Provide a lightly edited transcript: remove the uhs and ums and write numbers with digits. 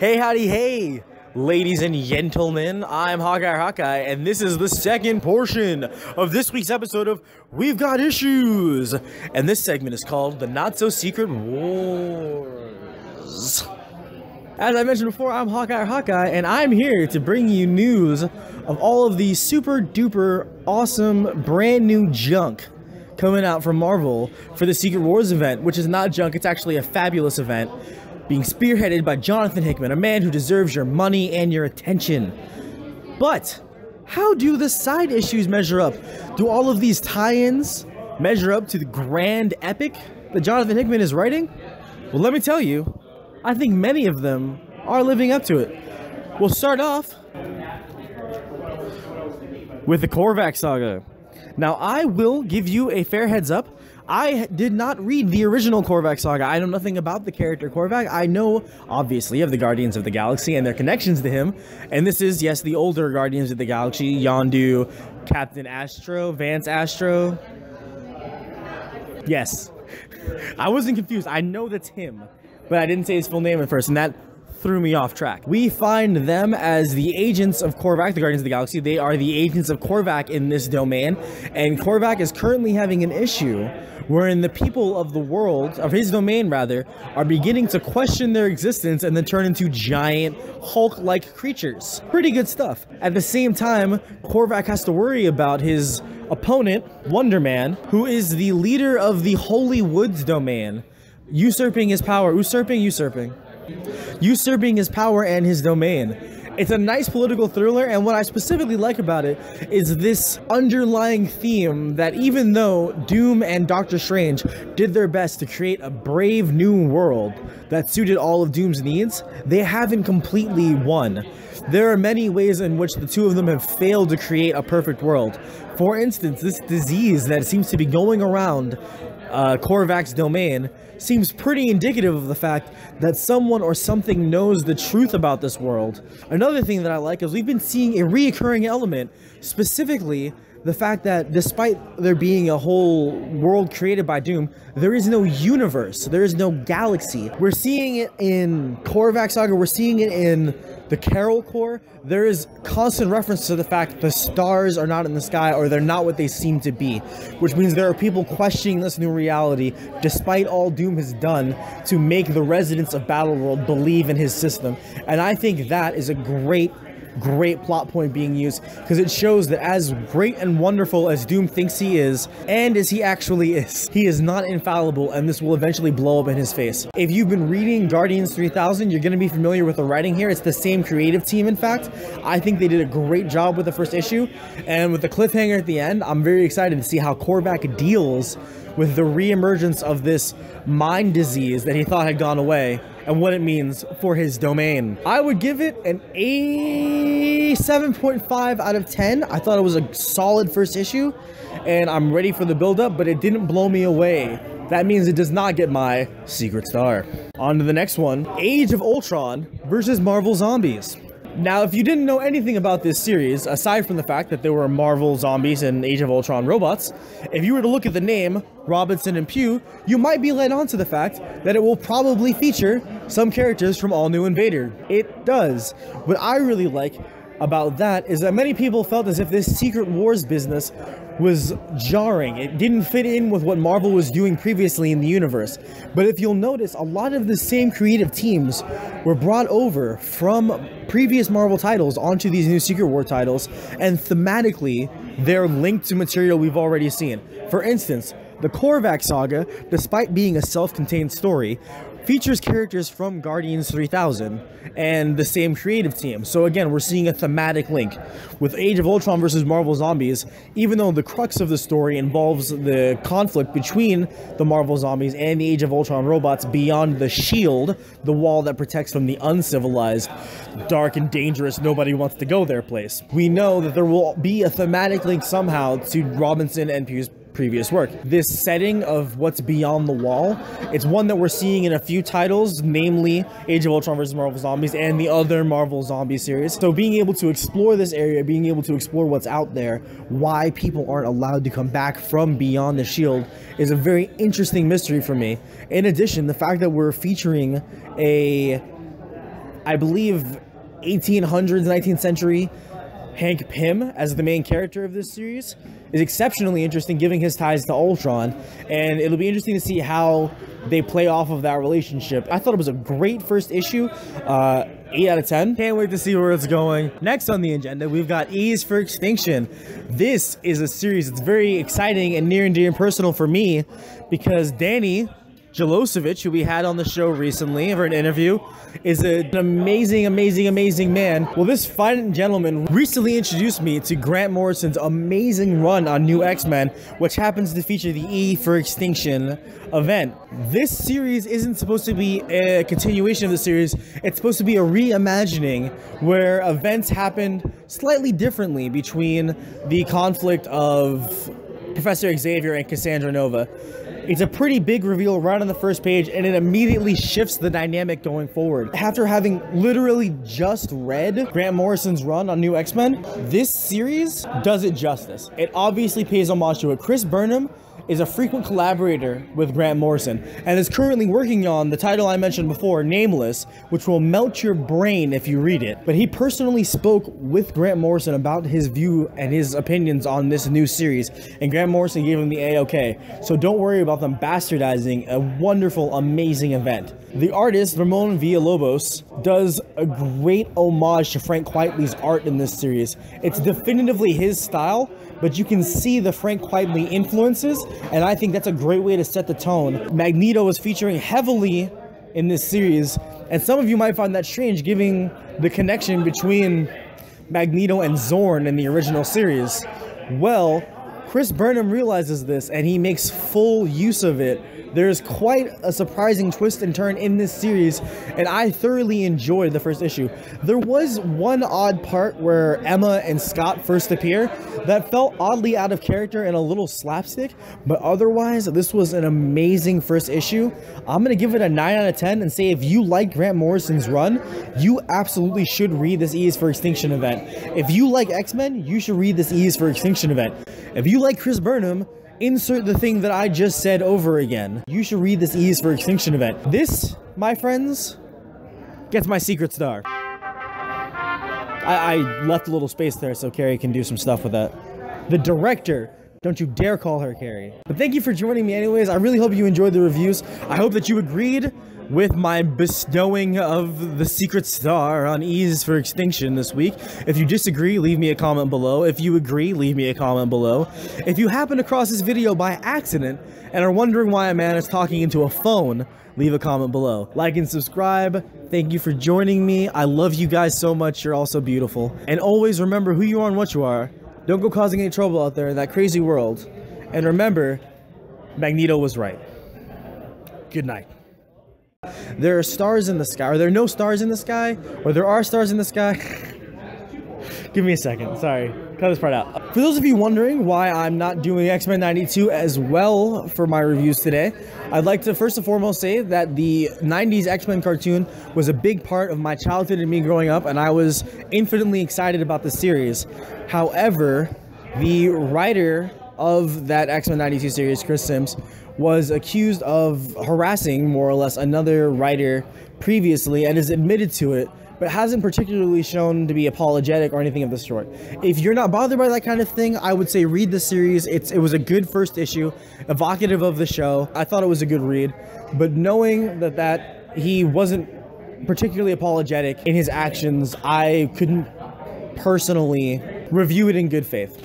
Hey, howdy, hey, ladies and gentlemen, I'm Hawkeye, and this is the second portion of this week's episode of We've Got Issues, and this segment is called The Not So Secret Wars. As I mentioned before, I'm Hawkeye, and I'm here to bring you news of all of the super duper awesome brand new junk coming out from Marvel for the Secret Wars event, which is not junk, it's actually a fabulous event being spearheaded by Jonathan Hickman, a man who deserves your money and your attention. But how do the side issues measure up? Do all of these tie-ins measure up to the grand epic that Jonathan Hickman is writing? Well, let me tell you, I think many of them are living up to it. We'll start off with the Korvac Saga. Now, I will give you a fair heads up. I did not read the original Korvac Saga. I know nothing about the character Korvac. I know, obviously, of the Guardians of the Galaxy and their connections to him. And this is, yes, the older Guardians of the Galaxy. Yondu, Captain Astro, Vance Astro. Yes. I wasn't confused. I know that's him. But I didn't say his full name at first, and that threw me off track. We find them as the agents of Korvac, the Guardians of the Galaxy. They are the agents of Korvac in this domain, and Korvac is currently having an issue wherein the people of the world, of his domain rather, are beginning to question their existence and then turn into giant Hulk-like creatures. Pretty good stuff. At the same time, Korvac has to worry about his opponent, Wonder Man, who is the leader of the Holy Woods domain, usurping his power. Usurping his power and his domain. It's a nice political thriller, and what I specifically like about it is this underlying theme that even though Doom and Doctor Strange did their best to create a brave new world that suited all of Doom's needs, they haven't completely won. There are many ways in which the two of them have failed to create a perfect world. For instance, this disease that seems to be going around Korvac's domain seems pretty indicative of the fact that someone or something knows the truth about this world. Another thing that I like is we've been seeing a reoccurring element, specifically the fact that despite there being a whole world created by Doom, there is no universe, there is no galaxy. We're seeing it in Korvac Saga, we're seeing it in the Carol Corps. There is constant reference to the fact the stars are not in the sky, or they're not what they seem to be, which means there are people questioning this new reality despite all Doom has done to make the residents of Battleworld believe in his system. And I think that is a great plot point being used, because it shows that as great and wonderful as Doom thinks he is, and as he actually is, he is not infallible, and this will eventually blow up in his face. If you've been reading Guardians 3000, you're going to be familiar with the writing here. It's the same creative team, in fact. I think they did a great job with the first issue, and with the cliffhanger at the end, I'm very excited to see how Korvac deals with the reemergence of this mind disease that he thought had gone away, and what it means for his domain. I would give it an 7.5 out of 10. I thought it was a solid first issue, and I'm ready for the build-up, but it didn't blow me away. That means it does not get my secret star. On to the next one, Age of Ultron versus Marvel Zombies. Now, if you didn't know anything about this series, aside from the fact that there were Marvel Zombies and Age of Ultron robots, if you were to look at the name, Robinson and Pugh, you might be led on to the fact that it will probably feature some characters from All New Invader. It does. What I really like about that is that many people felt as if this Secret Wars business was jarring. It didn't fit in with what Marvel was doing previously in the universe. But if you'll notice, a lot of the same creative teams were brought over from previous Marvel titles onto these new Secret War titles, and thematically, they're linked to material we've already seen. For instance, the Korvac Saga, despite being a self-contained story, features characters from Guardians 3000 and the same creative team. So again, we're seeing a thematic link. With Age of Ultron versus Marvel Zombies, even though the crux of the story involves the conflict between the Marvel Zombies and the Age of Ultron robots beyond the shield, the wall that protects from the uncivilized, dark and dangerous, nobody wants to go there place, we know that there will be a thematic link somehow to Robinson and Pugh's previous work. This setting of what's beyond the wall, it's one that we're seeing in a few titles, namely Age of Ultron vs. Marvel Zombies and the other Marvel Zombie series. So being able to explore this area, being able to explore what's out there, why people aren't allowed to come back from beyond the shield, is a very interesting mystery for me. In addition, the fact that we're featuring a I believe, 1800s, 19th century Hank Pym as the main character of this series is exceptionally interesting, given his ties to Ultron, and it'll be interesting to see how they play off of that relationship. I thought it was a great first issue, 8 out of 10. Can't wait to see where it's going. Next on the agenda, we've got E's for Extinction. This is a series that's very exciting and near and dear and personal for me, because Danny Jelosevich, who we had on the show recently for an interview, is an amazing man. Well, this fine gentleman recently introduced me to Grant Morrison's amazing run on New X-Men, which happens to feature the E for Extinction event. This series isn't supposed to be a continuation of the series. It's supposed to be a reimagining where events happened slightly differently between the conflict of Professor Xavier and Cassandra Nova. It's a pretty big reveal right on the first page, and it immediately shifts the dynamic going forward. After having literally just read Grant Morrison's run on New X-Men, this series does it justice. It obviously pays homage to it. Chris Burnham is a frequent collaborator with Grant Morrison and is currently working on the title I mentioned before, Nameless, which will melt your brain if you read it. But he personally spoke with Grant Morrison about his view and his opinions on this new series, and Grant Morrison gave him the A-OK. So don't worry about them bastardizing a wonderful, amazing event. The artist, Ramon Villalobos, does a great homage to Frank Quitely's art in this series. It's definitively his style, but you can see the Frank Quitely influences, and I think that's a great way to set the tone. Magneto is featuring heavily in this series, and some of you might find that strange, given the connection between Magneto and Zorn in the original series. Well, Chris Burnham realizes this, and he makes full use of it. There's quite a surprising twist and turn in this series, and I thoroughly enjoyed the first issue. There was one odd part where Emma and Scott first appear that felt oddly out of character and a little slapstick, but otherwise, this was an amazing first issue. I'm going to give it a 9 out of 10 and say if you like Grant Morrison's run, you absolutely should read this E is for Extinction event. If you like X-Men, you should read this E is for Extinction event. If you like Chris Burnham, insert the thing that I just said over again. You should read this E is for Extinction event. This, my friends, gets my secret star. I left a little space there so Carrie can do some stuff with that. The director, don't you dare call her Carrie. But thank you for joining me anyways. I really hope you enjoyed the reviews. I hope that you agreed with my bestowing of the secret star on E's for Extinction this week. If you disagree, leave me a comment below. If you agree, leave me a comment below. If you happen across this video by accident and are wondering why a man is talking into a phone, leave a comment below. Like and subscribe. Thank you for joining me. I love you guys so much. You're all so beautiful. And always remember who you are and what you are. Don't go causing any trouble out there in that crazy world. And remember, Magneto was right. Good night. There are stars in the sky. Are there no stars in the sky? Or there are stars in the sky? Give me a second. Sorry. Cut this part out. For those of you wondering why I'm not doing X-Men 92 as well for my reviews today, I'd like to first and foremost say that the 90s X-Men cartoon was a big part of my childhood and me growing up, and I was infinitely excited about the series. However, the writer of that X-Men 92 series, Chris Sims, was accused of harassing, more or less, another writer previously and has admitted to it, but hasn't particularly shown to be apologetic or anything of the sort. If you're not bothered by that kind of thing, I would say read the series. It was a good first issue, evocative of the show. I thought it was a good read, but knowing that he wasn't particularly apologetic in his actions, I couldn't personally review it in good faith.